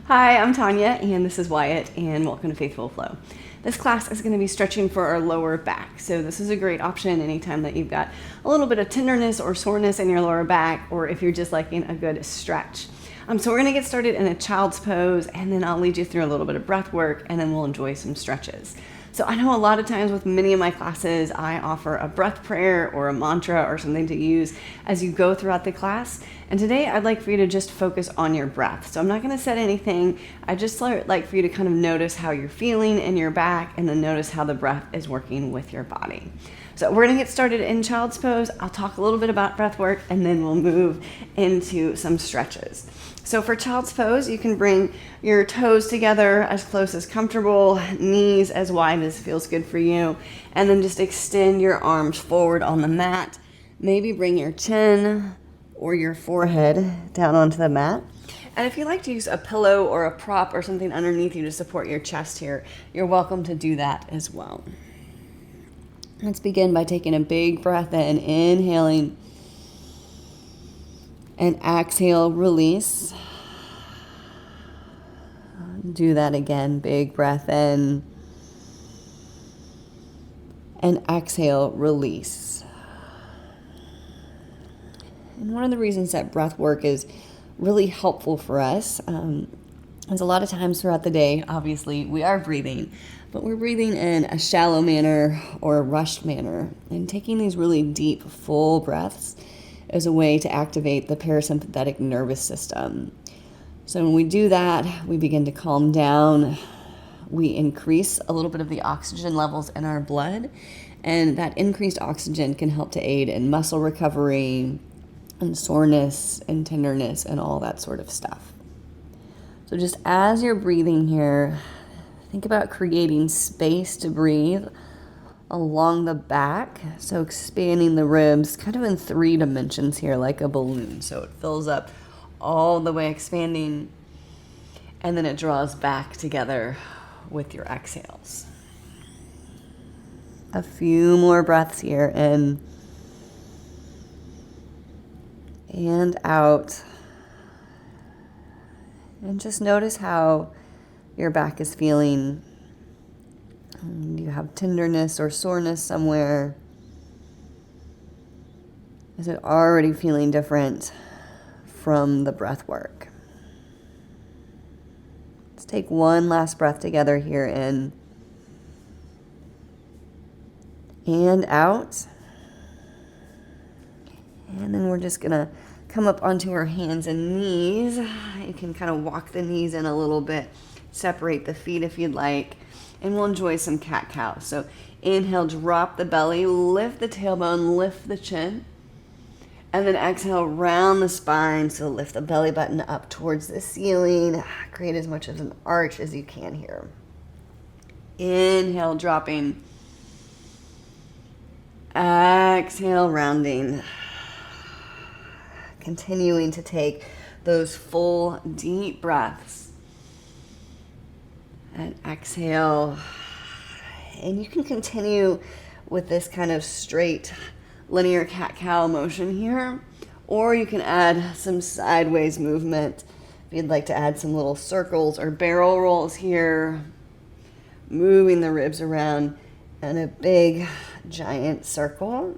Hi, I'm Tanya, and this is Wyatt, and welcome to Faithful Flow. This class is going to be stretching for our lower back, so this is a great option anytime that you've got a little bit of tenderness or soreness in your lower back, or if you're just liking a good stretch. So we're going to get started in a child's pose, and then I'll lead you through a little bit of breath work, and then we'll enjoy some stretches. So I know a lot of times with many of my classes, I offer a breath prayer or a mantra or something to use as you go throughout the class. And today I'd like for you to just focus on your breath. So I'm not going to set anything. I just like for you to kind of notice how you're feeling in your back and then notice how the breath is working with your body. So we're going to get started in child's pose. I'll talk a little bit about breath work and then we'll move into some stretches. So for child's pose, you can bring your toes together as close as comfortable, knees as wide as feels good for you, and then just extend your arms forward on the mat. Maybe bring your chin or your forehead down onto the mat. And if you like to use a pillow or a prop or something underneath you to support your chest here, you're welcome to do that as well. Let's begin by taking a big breath in, inhaling, and exhale, release. Do that again, big breath in, and exhale, release. And one of the reasons that breath work is really helpful for us is a lot of times throughout the day, obviously, we are breathing, but we're breathing in a shallow manner or a rushed manner. And taking these really deep, full breaths is a way to activate the parasympathetic nervous system. So when we do that, we begin to calm down. We increase a little bit of the oxygen levels in our blood, and that increased oxygen can help to aid in muscle recovery and soreness and tenderness and all that sort of stuff. So just as you're breathing here, think about creating space to breathe along the back. So expanding the ribs kind of in 3 dimensions here, like a balloon. So it fills up all the way, expanding, and then it draws back together with your exhales. A few more breaths here, in and out. And just notice how your back is feeling. Do you have tenderness or soreness somewhere? Is it already feeling different from the breath work? Let's take one last breath together here, in and out. And then we're just going to come up onto our hands and knees. You can kind of walk the knees in a little bit, separate the feet if you'd like, and we'll enjoy some cat-cow. So inhale, drop the belly, lift the tailbone, lift the chin, and then exhale, round the spine. So lift the belly button up towards the ceiling, create as much of an arch as you can here. Inhale, dropping. Exhale, rounding. Continuing to take those full, deep breaths. And exhale. And you can continue with this kind of straight, linear cat-cow motion here, or you can add some sideways movement. If you'd like to add some little circles or barrel rolls here, moving the ribs around in a big, giant circle.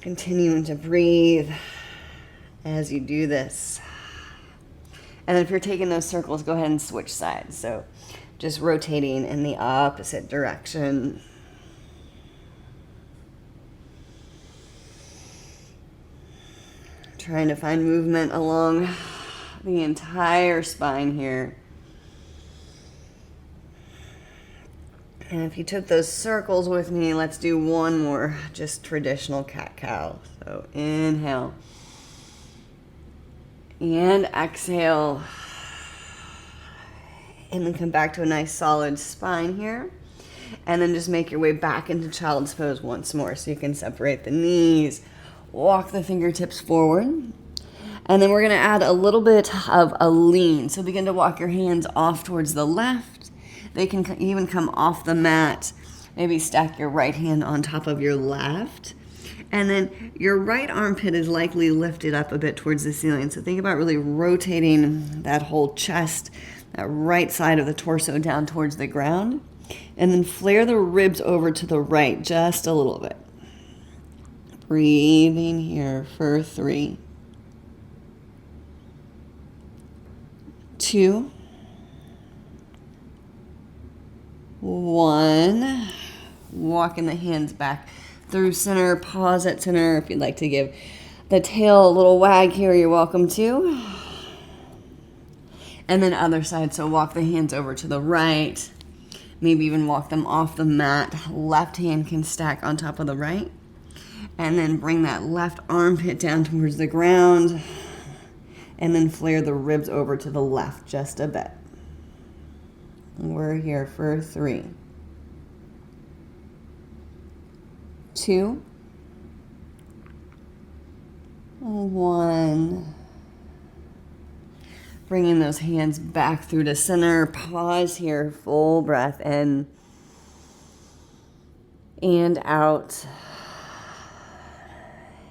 Continuing to breathe as you do this. And if you're taking those circles, go ahead and switch sides. So just rotating in the opposite direction. Trying to find movement along the entire spine here. And if you took those circles with me, let's do one more, just traditional cat-cow. So inhale. And exhale. And then come back to a nice solid spine here. And then just make your way back into child's pose once more. So you can separate the knees, walk the fingertips forward. And then we're going to add a little bit of a lean. So begin to walk your hands off towards the left. They can even come off the mat. Maybe stack your right hand on top of your left. And then your right armpit is likely lifted up a bit towards the ceiling. So think about really rotating that whole chest, that right side of the torso down towards the ground. And then flare the ribs over to the right just a little bit. Breathing here for 3, 2, 1. Walking the hands back through center, pause at center. If you'd like to give the tail a little wag here, you're welcome to. And then other side, so walk the hands over to the right. Maybe even walk them off the mat. Left hand can stack on top of the right. And then bring that left armpit down towards the ground. And then flare the ribs over to the left just a bit. We're here for 3, 2, 1. Bringing those hands back through to center. Pause here. Full breath in and out.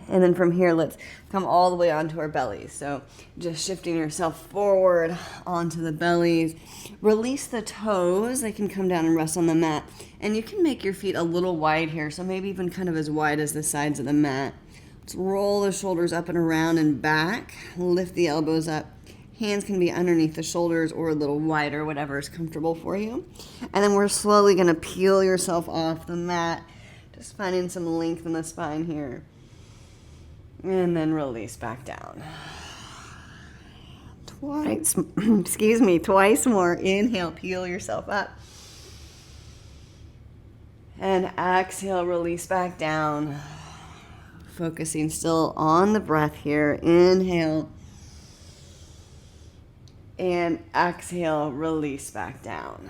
And then from here, let's come all the way onto our bellies. So just shifting yourself forward onto the bellies. Release the toes. They can come down and rest on the mat. And you can make your feet a little wide here. So maybe even kind of as wide as the sides of the mat. Let's roll the shoulders up and around and back. Lift the elbows up. Hands can be underneath the shoulders or a little wider, whatever is comfortable for you. And then we're slowly going to peel yourself off the mat. Just finding some length in the spine here. And then release back down. Twice more. Inhale, peel yourself up. And exhale, release back down. Focusing still on the breath here. Inhale. And exhale, release back down.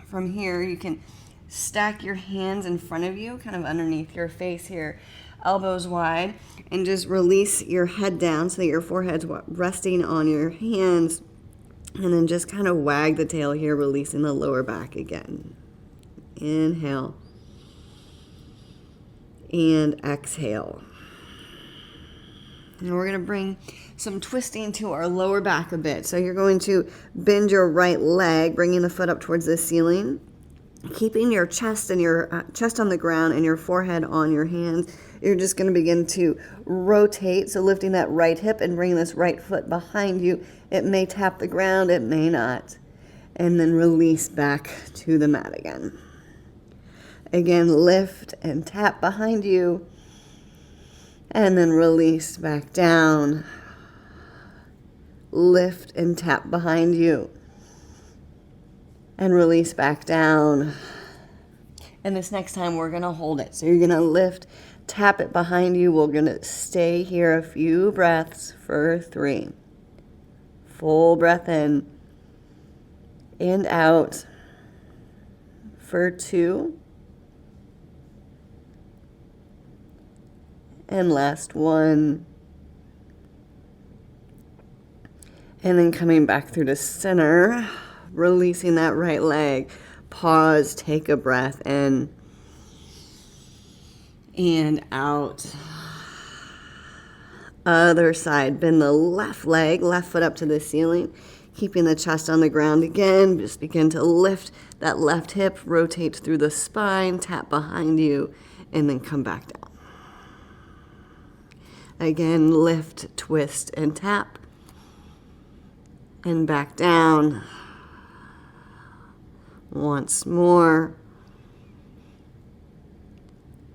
From here, you can stack your hands in front of you, kind of underneath your face here. Elbows wide, and just release your head down so that your forehead's resting on your hands, and then just kind of wag the tail here, releasing the lower back again. Inhale and exhale. And we're going to bring some twisting to our lower back a bit. So you're going to bend your right leg, bringing the foot up towards the ceiling, keeping your chest and your chest on the ground and your forehead on your hands. You're just going to begin to rotate. So lifting that right hip and bringing this right foot behind you. It may tap the ground, it may not. And then release back to the mat again. Again, lift and tap behind you. And then release back down. Lift and tap behind you. And release back down. And this next time we're going to hold it. So you're going to lift, tap it behind you. We're going to stay here a few breaths for 3. Full breath in and out for 2. And last 1. And then coming back through to center, releasing that right leg. Pause, take a breath in and out. Other side, bend the left leg, left foot up to the ceiling, keeping the chest on the ground again. Just begin to lift that left hip, rotate through the spine, tap behind you, and then come back down. Again, lift, twist, and tap. And back down. Once more.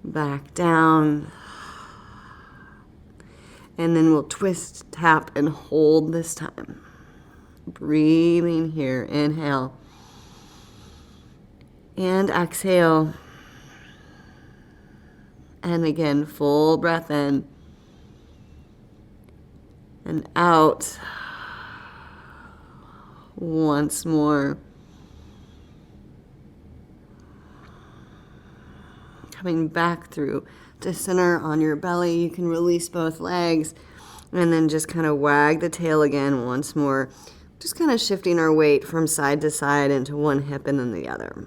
Back down. And then we'll twist, tap, and hold this time. Breathing here. Inhale. And exhale. And again, full breath in. And out. Once more. Coming back through to center on your belly. You can release both legs and then just kind of wag the tail again once more. Just kind of shifting our weight from side to side into one hip and then the other.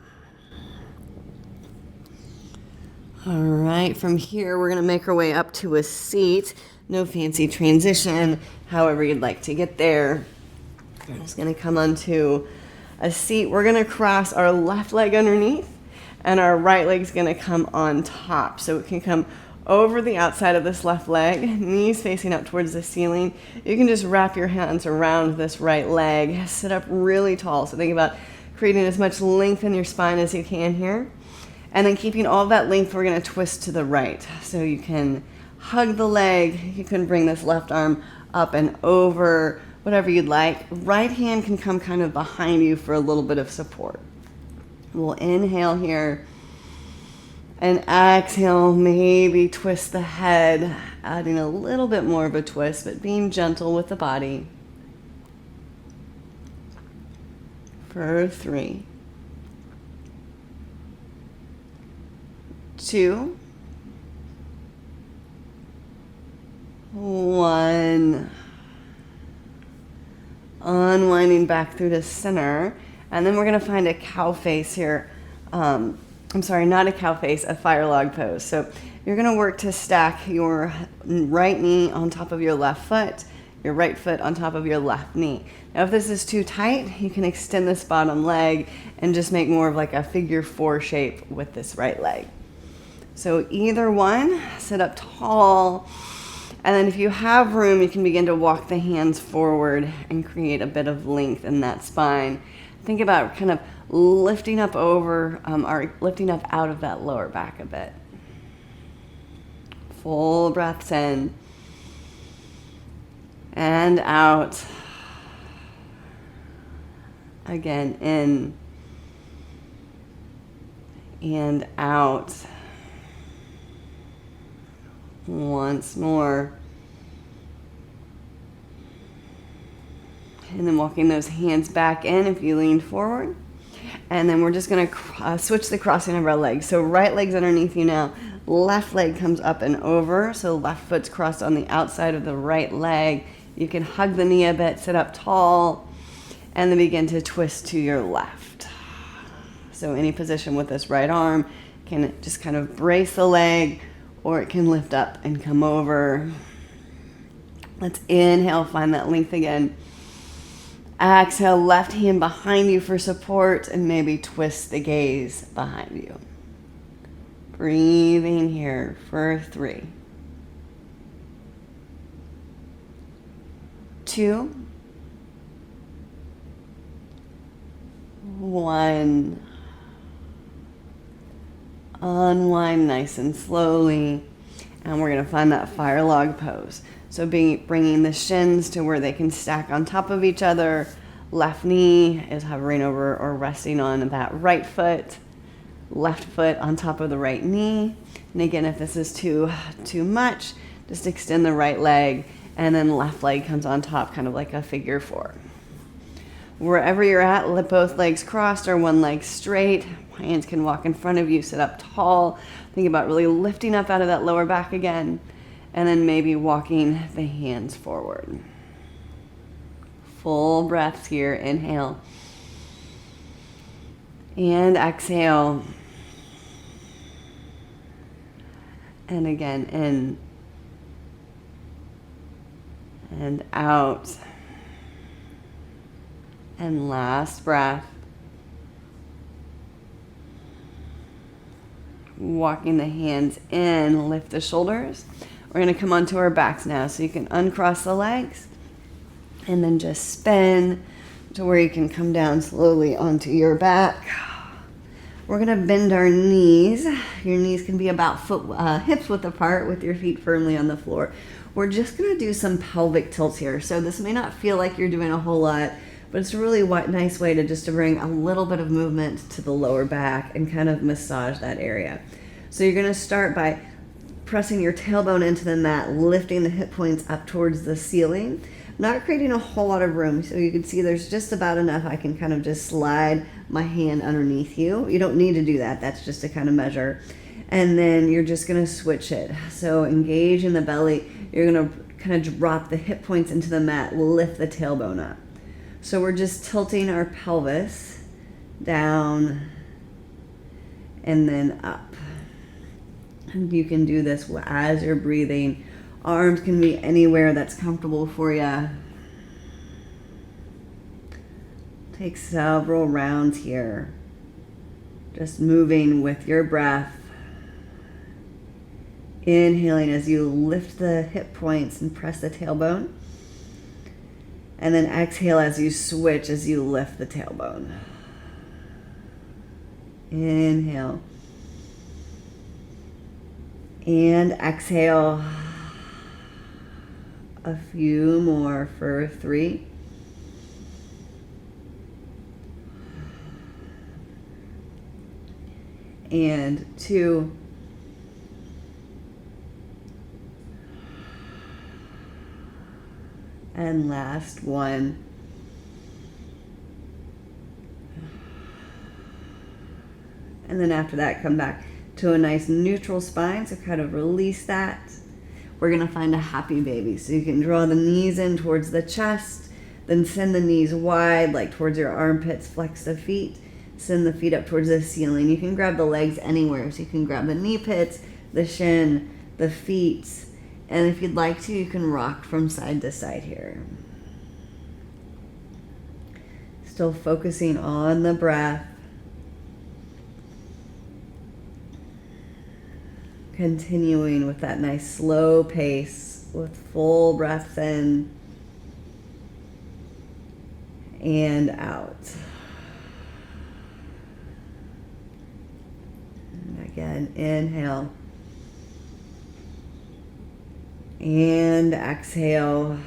All right, from here, we're gonna make our way up to a seat. No fancy transition, however you'd like to get there. I'm just gonna come onto a seat. We're gonna cross our left leg underneath and our right leg's gonna come on top. So it can come over the outside of this left leg, knees facing up towards the ceiling. You can just wrap your hands around this right leg, sit up really tall. So think about creating as much length in your spine as you can here. And then keeping all that length, we're gonna twist to the right. So you can hug the leg, you can bring this left arm up and over, whatever you'd like. Right hand can come kind of behind you for a little bit of support. We'll inhale here and exhale, maybe twist the head, adding a little bit more of a twist, but being gentle with the body. For 3, 2, 1. Unwinding back through the center. And then we're going to find a cow face here. I'm sorry, not a cow face, a fire log pose. So you're going to work to stack your right knee on top of your left foot, your right foot on top of your left knee. Now, if this is too tight, you can extend this bottom leg and just make more of like a figure 4 shape with this right leg. So either one, sit up tall. And then if you have room, you can begin to walk the hands forward and create a bit of length in that spine. Think about kind of lifting up over, or lifting up out of that lower back a bit. Full breaths in and out. Again, in and out. Once more. And then walking those hands back in if you lean forward. And then we're just going to switch the crossing of our legs. So right leg's underneath you now. Left leg comes up and over. So left foot's crossed on the outside of the right leg. You can hug the knee a bit, sit up tall, and then begin to twist to your left. So any position with this right arm can just kind of brace the leg, or it can lift up and come over. Let's inhale, find that length again. Exhale, left hand behind you for support, and maybe twist the gaze behind you. Breathing here for 3, 2, 1. Unwind nice and slowly, and we're going to find that fire log pose. So bringing the shins to where they can stack on top of each other. Left knee is hovering over or resting on that right foot. Left foot on top of the right knee. And again, if this is too much, just extend the right leg, and then left leg comes on top, kind of like a figure 4. Wherever you're at, let both legs crossed or one leg straight. Hands can walk in front of you, sit up tall. Think about really lifting up out of that lower back again. And then maybe walking the hands forward. Full breaths here. Inhale. And exhale. And again, in. And out. And last breath. Walking the hands in, lift the shoulders. We're going to come onto our backs now, so you can uncross the legs and then just spin to where you can come down slowly onto your back. We're going to bend our knees. Your knees can be about hips width apart with your feet firmly on the floor. We're just going to do some pelvic tilts here. So this may not feel like you're doing a whole lot, but it's a really nice way to bring a little bit of movement to the lower back and kind of massage that area. So you're going to start by pressing your tailbone into the mat, lifting the hip points up towards the ceiling, not creating a whole lot of room. So you can see there's just about enough. I can kind of just slide my hand underneath you. You don't need to do that. That's just to kind of measure. And then you're just going to switch it. So engage in the belly. You're going to kind of drop the hip points into the mat, lift the tailbone up. So we're just tilting our pelvis down and then up. And you can do this as you're breathing. Arms can be anywhere that's comfortable for you. Take several rounds here. Just moving with your breath. Inhaling as you lift the hip points and press the tailbone. And then exhale as you switch, as you lift the tailbone. Inhale. And exhale. A few more for 3. And 2. And last 1. And then after that, come back to a nice neutral spine. So kind of release that. We're going to find a happy baby. So you can draw the knees in towards the chest, then send the knees wide, like towards your armpits, flex the feet, send the feet up towards the ceiling. You can grab the legs anywhere. So you can grab the knee pits, the shin, the feet, and if you'd like to, you can rock from side to side here. Still focusing on the breath. Continuing with that nice slow pace with full breaths in and out. And again, inhale. And exhale.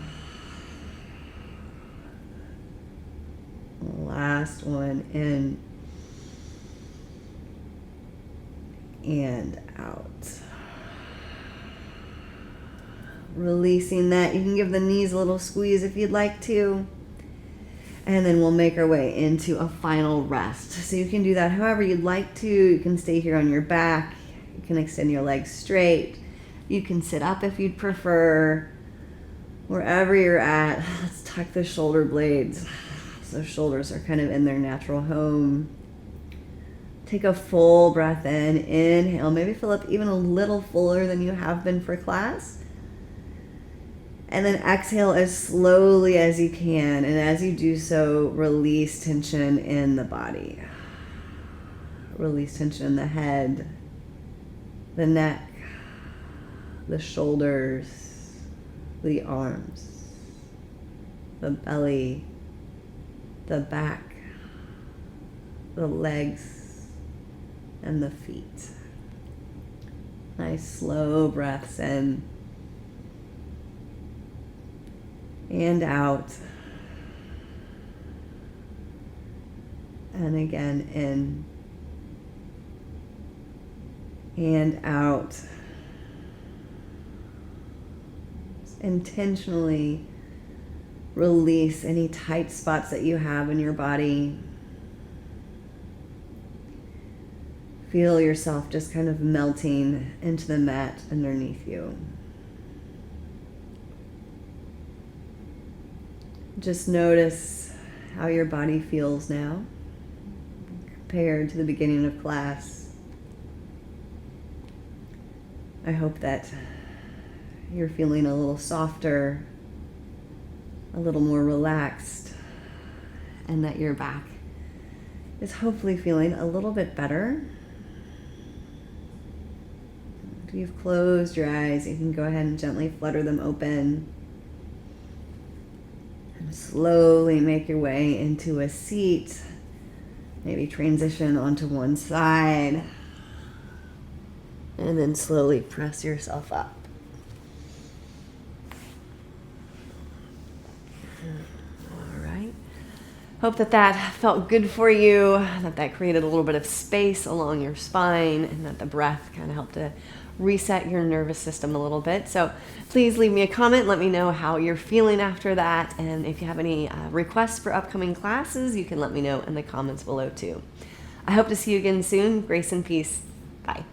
Last one, in and out. Releasing that. You can give the knees a little squeeze if you'd like to. And then we'll make our way into a final rest. So you can do that however you'd like to. You can stay here on your back. You can extend your legs straight. You can sit up if you'd prefer. Wherever you're at, let's tuck the shoulder blades. So shoulders are kind of in their natural home. Take a full breath in. Inhale. Maybe fill up even a little fuller than you have been for class. And then exhale as slowly as you can. And as you do so, release tension in the body. Release tension in the head, the neck, the shoulders, the arms, the belly, the back, the legs, and the feet. Nice slow breaths in and out. And again, in and out. Intentionally release any tight spots that you have in your body. Feel yourself just kind of melting into the mat underneath you. Just notice how your body feels now compared to the beginning of class. I hope that you're feeling a little softer, a little more relaxed, and that your back is hopefully feeling a little bit better. If you've closed your eyes, you can go ahead and gently flutter them open. And slowly make your way into a seat. Maybe transition onto one side. And then slowly press yourself up. All right. Hope that felt good for you, that created a little bit of space along your spine, and that the breath kind of helped to reset your nervous system a little bit. So please leave me a comment. Let me know how you're feeling after that. And if you have any requests for upcoming classes, you can let me know in the comments below too. I hope to see you again soon. Grace and peace. Bye.